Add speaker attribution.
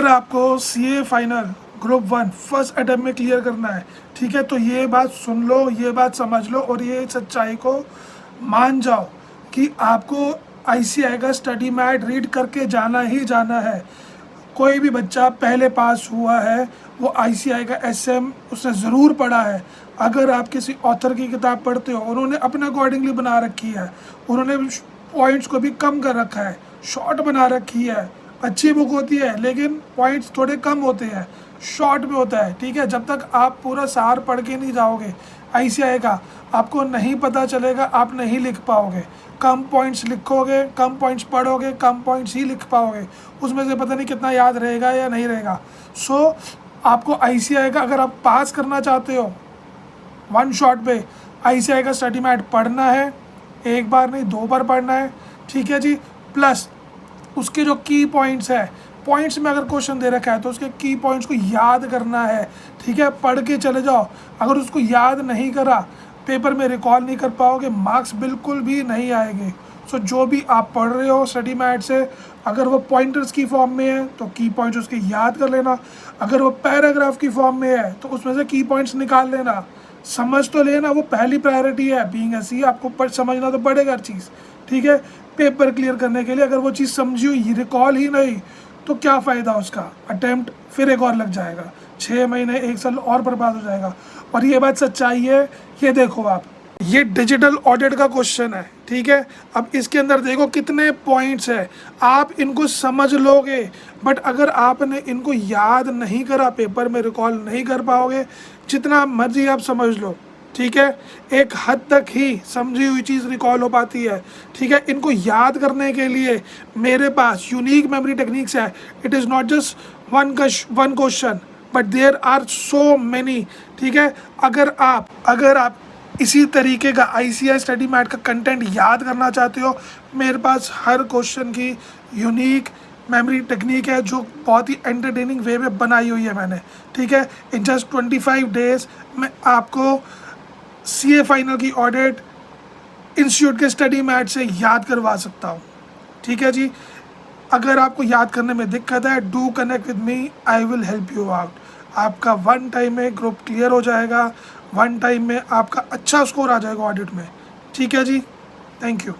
Speaker 1: अगर आपको CA final group 1 first attempt में क्लियर करना है, ठीक है, तो ये बात सुन लो, ये बात समझ लो और ये सच्चाई को मान जाओ कि आपको आईसीएआई का स्टडी मैट रीड करके जाना ही जाना है। कोई भी बच्चा पहले पास हुआ है वो आईसीएआई का एसएम उसने ज़रूर पढ़ा है। अगर आप किसी ऑथर की किताब पढ़ते हो, उन्होंने अपने अकॉर्डिंगली बना रखी है, उन्होंने पॉइंट्स को भी कम कर रखा है, शॉर्ट बना रखी है। अच्छी बुक होती है लेकिन पॉइंट्स थोड़े कम होते हैं, शॉर्ट में होता है, ठीक है। जब तक आप पूरा सार पढ़ के नहीं जाओगे आईसीएआई का, आपको नहीं पता चलेगा, आप नहीं लिख पाओगे। कम पॉइंट्स लिखोगे, कम पॉइंट्स पढ़ोगे, कम पॉइंट्स ही लिख पाओगे, उसमें से पता नहीं कितना याद रहेगा या नहीं रहेगा। सो आपको आईसीएआई का अगर आप पास करना चाहते हो वन शॉट पे, आईसीएआई का स्टडी मैट पढ़ना है, एक बार नहीं 2 बार पढ़ना है, ठीक है जी। प्लस उसके जो की पॉइंट्स है, पॉइंट्स में अगर क्वेश्चन दे रखा है तो उसके की पॉइंट्स को याद करना है, ठीक है। पढ़ के चले जाओ, अगर उसको याद नहीं करा पेपर में रिकॉल नहीं कर पाओगे, मार्क्स बिल्कुल भी नहीं आएंगे। सो जो भी आप पढ़ रहे हो स्टडी मैट से, अगर वो पॉइंटर्स की फॉर्म में है तो की पॉइंट्स उसके याद कर लेना, अगर वो पैराग्राफ की फॉर्म में है तो उसमें से की पॉइंट्स निकाल लेना, समझ तो लेना, वो पहली प्रायोरिटी है। बीइंग ऐसी आपको समझना तो पड़ेगा हर चीज़, ठीक है। पेपर क्लियर करने के लिए अगर वो चीज़ समझी हुई, रिकॉल ही नहीं, तो क्या फ़ायदा उसका, अटेम्प्ट फिर एक और लग जाएगा, 6 महीने 1 साल और बर्बाद हो जाएगा। और ये बात सच्चाई है। ये देखो आप, ये डिजिटल ऑडिट का क्वेश्चन है, ठीक है। अब इसके अंदर देखो कितने पॉइंट्स है, आप इनको समझ लोगे, बट अगर आपने इनको याद नहीं करा, पेपर में रिकॉल नहीं कर पाओगे, जितना मर्जी आप समझ लो, ठीक है। एक हद तक ही समझी हुई चीज़ रिकॉल हो पाती है, ठीक है। इनको याद करने के लिए मेरे पास यूनिक मेमोरी टेक्निक्स है। It is not just one question but there are so many, ठीक है। अगर आप इसी तरीके का आईसीएआई स्टडी मैट का कंटेंट याद करना चाहते हो, मेरे पास हर क्वेश्चन की यूनिक मेमोरी टेक्निक है जो बहुत ही एंटरटेनिंग वे में बनाई हुई है मैंने, ठीक है। इन जस्ट 25 डेज मैं आपको सीए फाइनल की ऑडिट इंस्टीट्यूट के स्टडी मैट से याद करवा सकता हूँ, ठीक है जी। अगर आपको याद करने में दिक्कत है, do connect with me, I will help you out. आपका 1 टाइम में ग्रुप क्लियर हो जाएगा, 1 टाइम में आपका अच्छा स्कोर आ जाएगा ऑडिट में, ठीक है जी। Thank you.